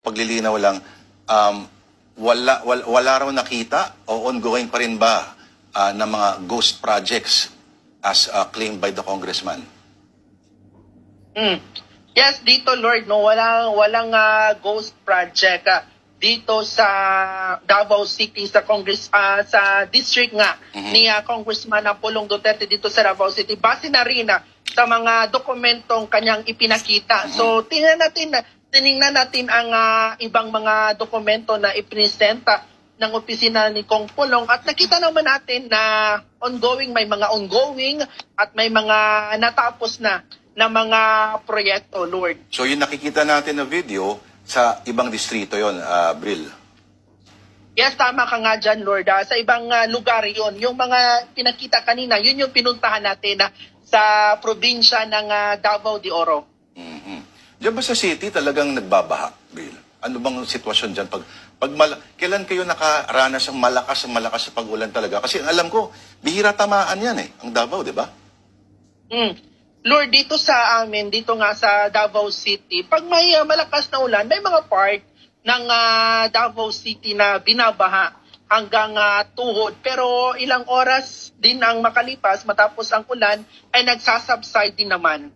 paglilinaw lang, wala raw nakita o ongoing pa rin ba na mga ghost projects as claimed by the congressman? Yes, dito Lord, no, walang ghost project dito sa Davao City sa sa district nga ni Congressman Pulong Duterte dito sa Davao City. Base na rin sa mga dokumentong kanyang ipinakita. So tiningnan natin ang ibang mga dokumento na ipresenta ng opisina ni Kong Pulong at nakita naman natin na may mga ongoing at may mga natapos na mga proyekto, Lord. So yung nakikita natin na video, sa ibang distrito yon, Bril? Yes, tama ka nga dyan, Lord. Sa ibang lugar yon. Yung mga pinakita kanina, yun yung pinuntahan natin sa probinsya ng Davao de Oro. Diyan ba sa city talagang nagbabaha, Bril? Ano bang sitwasyon dyan? Kailan kayo nakaranas ng malakas sa pag-ulan talaga? Kasi alam ko, bihira tamaan yan ang Davao, di ba? Lord, dito sa amin, dito nga sa Davao City, pag may malakas na ulan, may mga part ng Davao City na binabaha hanggang tuhod. Pero ilang oras din ang makalipas matapos ang ulan ay nagsasubside din naman.